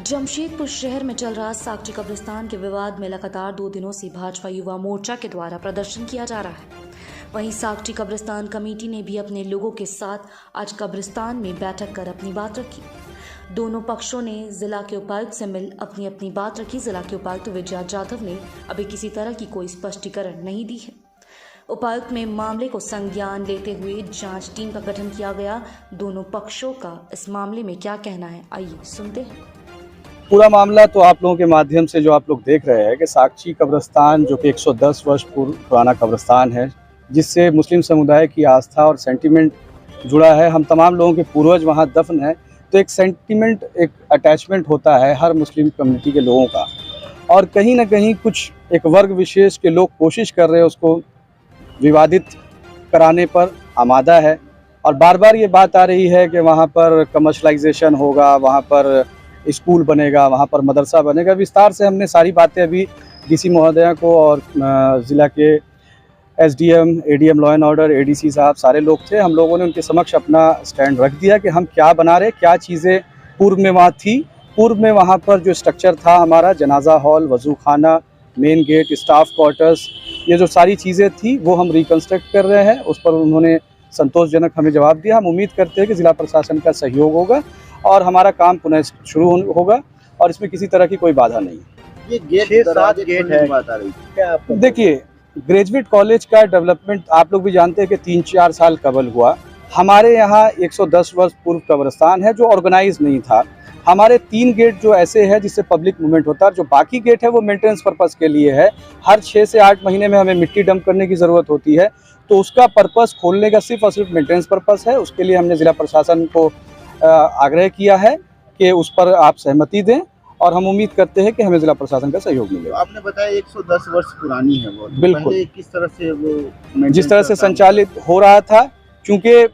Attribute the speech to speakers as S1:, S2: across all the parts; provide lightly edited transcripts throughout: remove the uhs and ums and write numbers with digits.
S1: जमशेदपुर शहर में चल रहा साकची कब्रिस्तान के विवाद में लगातार 2 दिनों से भाजपा युवा मोर्चा के द्वारा प्रदर्शन किया जा रहा है। वहीं साकची कब्रिस्तान कमेटी ने भी अपने लोगों के साथ आज कब्रिस्तान में बैठक कर अपनी बात रखी। दोनों पक्षों ने जिला के उपायुक्त से मिल अपनी अपनी बात रखी। जिला के उपायुक्त विजया जाधव ने अभी किसी तरह की कोई स्पष्टीकरण नहीं दी है। उपायुक्त में मामले को संज्ञान लेते हुए जांच टीम का गठन किया गया। दोनों पक्षों का इस मामले में क्या कहना है, आइए सुनते हैं।
S2: पूरा मामला तो आप लोगों के माध्यम से जो आप लोग देख रहे हैं कि साकची कब्रिस्तान जो कि 110 वर्ष पुराना कब्रिस्तान है, जिससे मुस्लिम समुदाय की आस्था और सेंटिमेंट जुड़ा है। हम तमाम लोगों के पूर्वज वहाँ दफन है, तो एक सेंटिमेंट, एक अटैचमेंट होता है हर मुस्लिम कम्युनिटी के लोगों का। और कहीं ना कहीं कुछ एक वर्ग विशेष के लोग कोशिश कर रहे हैं उसको विवादित कराने पर आमादा है। और बार बार ये बात आ रही है कि वहाँ पर कमर्शलाइजेशन होगा, वहाँ पर स्कूल बनेगा, वहाँ पर मदरसा बनेगा। विस्तार से हमने सारी बातें अभी डीसी महोदया को और ज़िला के SDM, ADM law and order, ADC साहब सारे लोग थे, हम लोगों ने उनके समक्ष अपना स्टैंड रख दिया कि हम क्या बना रहे, क्या चीज़ें पूर्व में वहाँ थी। पूर्व में वहाँ पर जो स्ट्रक्चर था हमारा, जनाजा हॉल, वजू खाना, मेन गेट, स्टाफ क्वार्टर्स, ये जो सारी चीज़ें थी वो हम रिकन्स्ट्रक्ट कर रहे हैं। उस पर उन्होंने संतोषजनक हमें जवाब दिया। हम उम्मीद करते हैं कि ज़िला प्रशासन का सहयोग होगा और हमारा काम पुनः शुरू होगा और इसमें किसी तरह की कोई बाधा नहीं है।
S3: ये गेट 7 गेट है, बात आ रही क्या आपको?
S2: देखिए, ग्रेजुएट कॉलेज का डेवलपमेंट आप लोग भी जानते हैं कि 3-4 साल कबल हुआ। हमारे यहाँ 110 वर्ष पूर्व कब्रिस्तान है जो ऑर्गेनाइज नहीं था। हमारे 3 गेट जो ऐसे हैं जिससे पब्लिक मूवमेंट होता है, जो बाकी गेट है वो मेंटेनेंस पर्पस के लिए है। हर 6 से 8 महीने में हमें मिट्टी डंप करने की ज़रूरत होती है, तो उसका पर्पस खोलने का सिर्फ और सिर्फ मेंटेनेंस पर्पस है। उसके लिए हमने ज़िला प्रशासन को आग्रह किया है कि उस पर आप सहमति दें और हम उम्मीद करते हैं कि हमें जिला प्रशासन का सहयोग मिलेगा।
S3: आपने बताया 110 वर्ष पुरानी है वो,
S2: बिल्कुल।
S3: पहले किस तरह से वो
S2: जिस तरह से संचालित हो रहा था, क्योंकि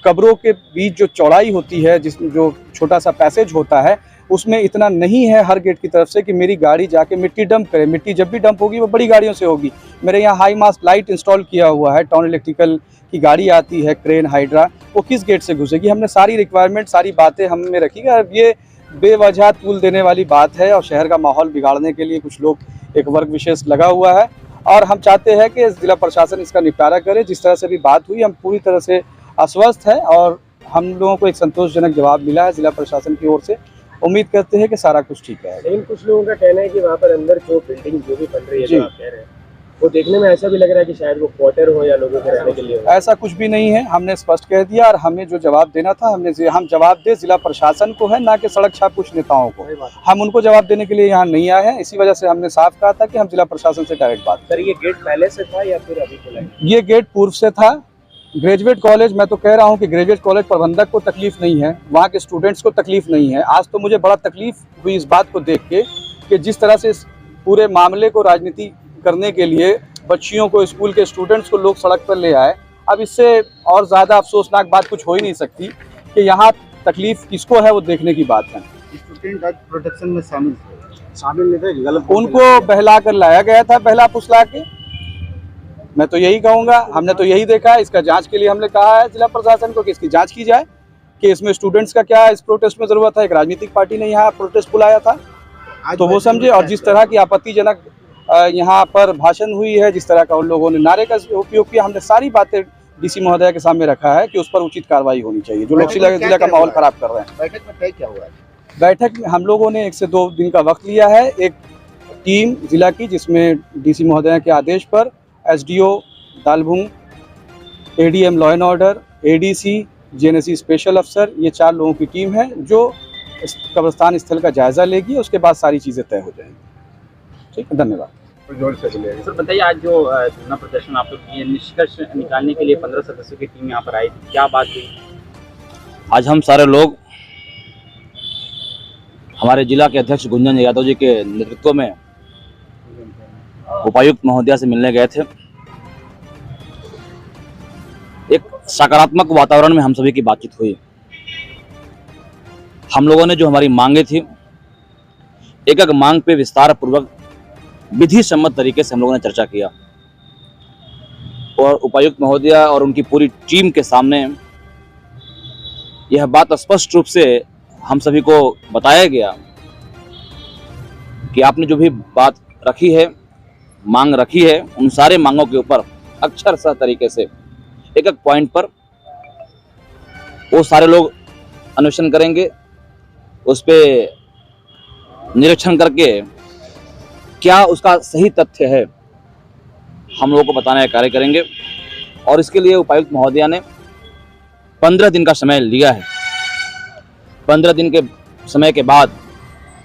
S2: कब्रों के बीच जो चौड़ाई होती है, जिसमें जो छोटा सा पैसेज होता है, उसमें इतना नहीं है हर गेट की तरफ से कि मेरी गाड़ी जाके मिट्टी डंप करे। मिट्टी जब भी डंप होगी वो बड़ी गाड़ियों से होगी। मेरे यहाँ हाई मास्ट लाइट इंस्टॉल किया हुआ है, टाउन इलेक्ट्रिकल की गाड़ी आती है, क्रेन, हाइड्रा, वो किस गेट से घुसेगी। हमने सारी रिक्वायरमेंट, सारी बातें हमने रखी है। अब ये बेवजह तूल देने वाली बात है और शहर का माहौल बिगाड़ने के लिए कुछ लोग, एक वर्ग विशेष लगा हुआ है और हम चाहते हैं कि जिला प्रशासन इसका निपटारा करे। जिस तरह से भी बात हुई, हम पूरी तरह से आश्वस्त है और हम लोगों को एक संतोषजनक जवाब मिला है जिला प्रशासन की ओर से। उम्मीद करते हैं कि सारा कुछ ठीक है।
S4: लेकिन कुछ लोगों का कहना है कि वहाँ पर अंदर जो बिल्डिंग जो भी बन रही है, जो आप कह रहे हैं, वो देखने में ऐसा भी लग रहा है कि शायद वो क्वार्टर हो या लोगों के रहने के लिए हो।
S2: ऐसा कुछ भी नहीं है, हमने स्पष्ट कह दिया और हमें जो जवाब देना था हम जवाब दे जिला प्रशासन को है, ना कि सड़क छाप कुछ नेताओं को। हम उनको जवाब देने के लिए यहाँ नहीं आए हैं। इसी वजह से हमने साफ कहा था कि हम जिला प्रशासन से डायरेक्ट बात
S4: करें। ये गेट पहले से था या फिर अभी खुला है?
S2: ये गेट पूर्व से था। ग्रेजुएट कॉलेज, मैं तो कह रहा हूँ कि ग्रेजुएट कॉलेज प्रबंधक को तकलीफ नहीं है, वहाँ के स्टूडेंट्स को तकलीफ नहीं है। आज तो मुझे बड़ा तकलीफ हुई इस बात को देख के कि जिस तरह से इस पूरे मामले को राजनीति करने के लिए बच्चियों को, स्कूल के स्टूडेंट्स को लोग सड़क पर ले आए। अब इससे और ज़्यादा अफसोसनाक बात कुछ हो ही नहीं सकती कि यहाँ तकलीफ किसको है, वो देखने की बात है।
S3: स्टूडेंट आज प्रोटेक्शन में शामिल नहीं थे, गलत
S2: उनको बहला कर लाया गया था, बहला फुसला के। मैं तो यही कहूँगा, हमने तो यही देखा है। इसका जांच के लिए हमने कहा है जिला प्रशासन को कि इसकी जांच की जाए कि इसमें स्टूडेंट्स का क्या इस प्रोटेस्ट में ज़रूरत है। एक राजनीतिक पार्टी ने यहाँ प्रोटेस्ट बुलाया था तो वो समझे, और जिस तरह की आपत्तिजनक यहाँ पर भाषण हुई है, जिस तरह का उन लोगों ने नारे का उपयोग किया, हमने सारी बातें डीसी महोदय के सामने रखा है कि उस पर उचित कार्रवाई होनी चाहिए। जो लोग जिला का माहौल खराब कर रहे हैं।
S3: बैठक में तय क्या हुआ?
S2: बैठक में हम लोगों ने 1 से 2 दिन का वक्त लिया है। एक टीम जिला की, जिसमें डीसी महोदय के आदेश पर SDO Dhalbhum, ADM law and order, ADC, JNSC special अफसर, ये 4 लोगों की टीम है जो इस कब्रिस्तान स्थल का जायजा लेगी। उसके बाद सारी चीज़ें तय हो जाएंगी। ठीक है, धन्यवाद।
S4: सर बताइए, आज जो धरना प्रदर्शन आप लोग किए, निष्कर्ष निकालने के लिए 15 सदस्यों की टीम यहाँ पर आई थी, क्या बात हुई?
S5: आज हम सारे लोग हमारे जिला के अध्यक्ष गुंजन यादव जी के नेतृत्व में उपायुक्त महोदया से मिलने गए थे। एक सकारात्मक वातावरण में हम सभी की बातचीत हुई। हम लोगों ने जो हमारी मांगे थी, एक एक मांग पे विस्तार पूर्वक विधि सम्मत तरीके से हम लोगों ने चर्चा किया और उपायुक्त महोदया और उनकी पूरी टीम के सामने यह बात स्पष्ट रूप से हम सभी को बताया गया कि आपने जो भी बात रखी है, मांग रखी है, उन सारे मांगों के ऊपर अक्षरशः तरीके से एक एक पॉइंट पर वो सारे लोग अन्वेषण करेंगे, उस पे निरीक्षण करके क्या उसका सही तथ्य है हम लोगों को बताने का कार्य करेंगे। और इसके लिए उपायुक्त महोदया ने 15 दिन का समय लिया है। 15 दिन के समय के बाद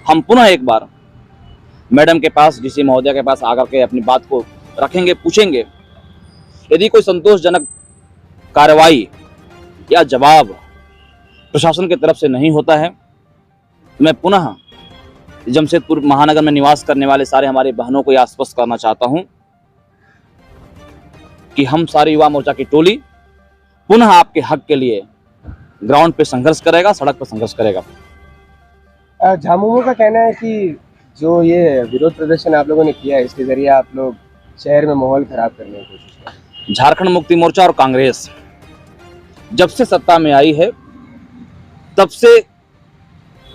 S5: हम पुनः एक बार मैडम के पास, डीसी महोदया के पास आकर के अपनी बात को रखेंगे, पूछेंगे। यदि कोई संतोषजनक कार्रवाई या जवाब प्रशासन की तरफ से नहीं होता है तो मैं पुनः जमशेदपुर महानगर में निवास करने वाले सारे हमारे बहनों को यह आश्वस्त करना चाहता हूं कि हम सारे युवा मोर्चा की टोली पुनः आपके हक के लिए ग्राउंड पे संघर्ष करेगा, सड़क पर संघर्ष करेगा।
S4: झामुमो का कहना है कि जो ये विरोध प्रदर्शन आप लोगों ने किया है, इसके जरिए आप लोग शहर में माहौल खराब करने की कोशिश कर रहे हैं।
S5: झारखंड मुक्ति मोर्चा और कांग्रेस जब से सत्ता में आई है तब से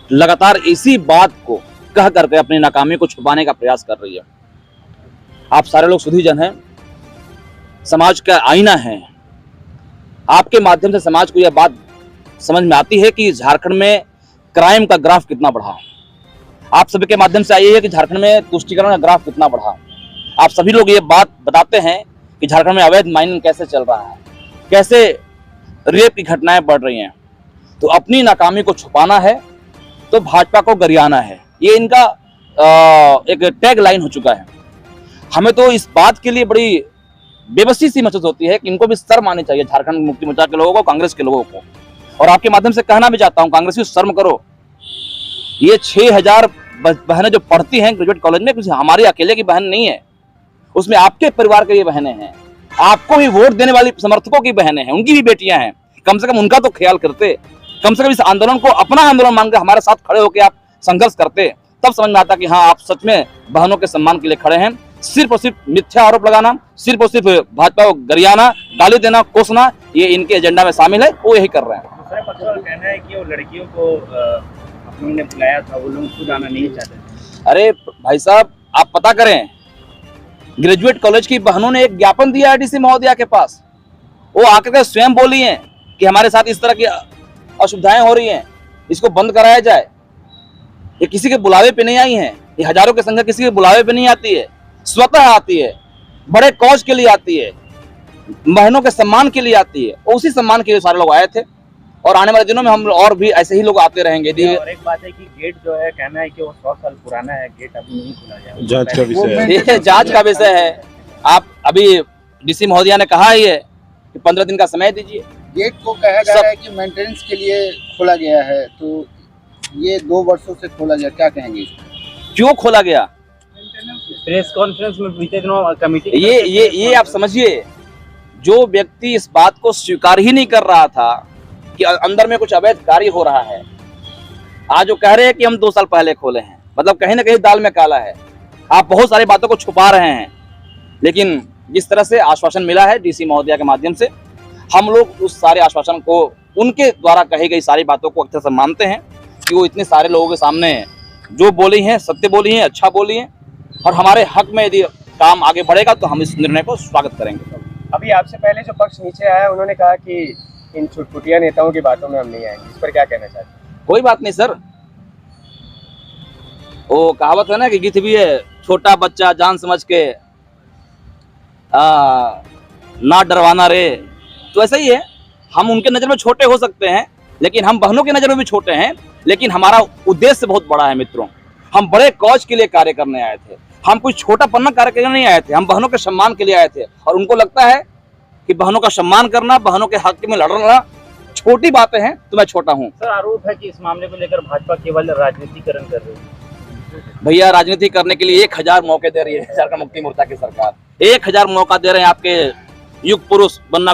S5: लगातार इसी बात को कह करके अपनी नाकामी को छुपाने का प्रयास कर रही है। आप सारे लोग सुधीजन हैं, समाज का आईना है। आपके माध्यम से समाज को यह बात समझ में आती है कि झारखंड में क्राइम का ग्राफ कितना बढ़ा। आप सभी के माध्यम से आई है कि झारखंड में तुष्टीकरण का ग्राफ कितना बढ़ा। आप सभी लोग ये बात बताते हैं कि झारखंड में अवैध माइनिंग कैसे चल रहा है, कैसे रेप की घटनाएं बढ़ रही हैं। तो अपनी नाकामी को छुपाना है तो भाजपा को गरियाना है, ये इनका एक टैग लाइन हो चुका है। हमें तो इस बात के लिए बड़ी बेबसी सी महसूस होती है कि इनको भी शर्म आनी चाहिए, झारखंड मुक्ति मोर्चा के लोगों को, कांग्रेस के लोगों को। और आपके माध्यम से कहना भी चाहता हूं, कांग्रेस की शर्म करो। ये 6000 बहनें जो पढ़ती हैं ग्रेजुएट कॉलेज में, कुछ हमारी अकेले की बहन नहीं है, उसमें आपके परिवार के ये बहनें हैं, आपको भी वोट देने वाली समर्थकों की बहनें हैं, उनकी भी बेटियां हैं। कम से कम उनका तो ख्याल करते, कम से कम इस आंदोलन को अपना आंदोलन मानकर हमारे साथ खड़े होकर आप संघर्ष करते, तब समझ में आता कि हाँ, आप सच में बहनों के सम्मान के लिए खड़े हैं। सिर्फ और सिर्फ मिथ्या आरोप लगाना, सिर्फ और सिर्फ भाजपा को गरियाना, गाली देना, कोसना, ये इनके एजेंडा में शामिल है, वो यही कर रहे हैं।
S3: दूसरा पक्ष का कहना है कि वो लड़कियों को उन्होंने बुलाया था, वो लोग खुद आना नहीं चाहते।
S5: अरे भाई साहब, आप पता करें, ग्रेजुएट कॉलेज की बहनों ने एक ज्ञापन दिया है डीसी महोदया के पास। वो आकर के स्वयं बोली हैं कि हमारे साथ इस तरह की असुविधाएं हो रही हैं, इसको बंद कराया जाए। ये किसी के बुलावे पे नहीं आई हैं, ये हजारों के संख्या किसी के बुलावे पे नहीं आती है, स्वतः आती है, बड़े कौज के लिए आती है, बहनों के सम्मान के लिए आती है। उसी सम्मान के लिए सारे लोग आए थे और आने वाले दिनों में हम और भी ऐसे ही लोग आते रहेंगे।
S3: और एक बात है कि गेट जो है, कहना है कि वो 100 साल पुराना है, गेट अभी नहीं खुला गया।
S2: जांच का विषय है।
S5: ये जांच का विषय है। आप अभी डीसी महोदया ने कहा ही है कि 15 दिन का समय दीजिए।
S6: गेट को कहा जा रहा है कि मेंटेनेंस के लिए खोला गया है, तो ये 2 वर्षों से खोला गया, क्या कहेंगे इस पर?
S5: क्यों खोला गया?
S3: प्रेस कॉन्फ्रेंस में बीते दिनों कमेटी
S5: ये आप समझिए, जो व्यक्ति इस बात को स्वीकार ही नहीं कर रहा था कि अंदर में कुछ अवैध कार्य हो रहा है, आज वो कह रहे हैं कि हम 2 साल पहले खोले हैं, मतलब कहीं ना कहीं दाल में काला है। आप बहुत सारी बातों को छुपा रहे हैं, लेकिन जिस तरह से आश्वासन मिला है डीसी महोदया के माध्यम से, हम लोग उस सारे आश्वासन को, उनके द्वारा कही गई सारी बातों को अक्सर से मानते हैं कि वो इतने सारे लोगों के सामने जो बोली हैं, सत्य बोली हैं, अच्छा बोली हैं। और हमारे हक में यदि काम आगे बढ़ेगा तो हम इस निर्णय को स्वागत करेंगे।
S4: अभी आपसे पहले जो पक्ष नीचे आया, उन्होंने कहा कि इन छुटपुटिया नेताओं की बातों में हम नहीं आएंगे, इस पर क्या कहना चाहते हैं?
S5: कोई बात नहीं सर, वो कहावत है ना कि गीत भी है, छोटा बच्चा जान समझ के ना डरवाना रे। तो ऐसा ही है, हम उनके नजर में छोटे हो सकते हैं, लेकिन हम बहनों की नजर में भी छोटे हैं, लेकिन हमारा उद्देश्य बहुत बड़ा है मित्रों। हम बड़े कौज के लिए कार्य करने आए थे, हम कोई छोटा पन्ना कार्य करने नहीं आए थे, हम बहनों के सम्मान के लिए आए थे। और उनको लगता है कि बहनों का सम्मान करना, बहनों के हक में लड़ना छोटी बातें हैं, तो मैं छोटा हूँ।
S3: सर, आरोप है कि इस मामले को लेकर भाजपा केवल राजनीतिकरण कर रही है।
S5: भैया, राजनीति करने के लिए 1000 मौके दे रही है झारखंड मुक्ति मोर्चा की सरकार। 1000 मौका दे रहे हैं आपके युग पुरुष बन्ना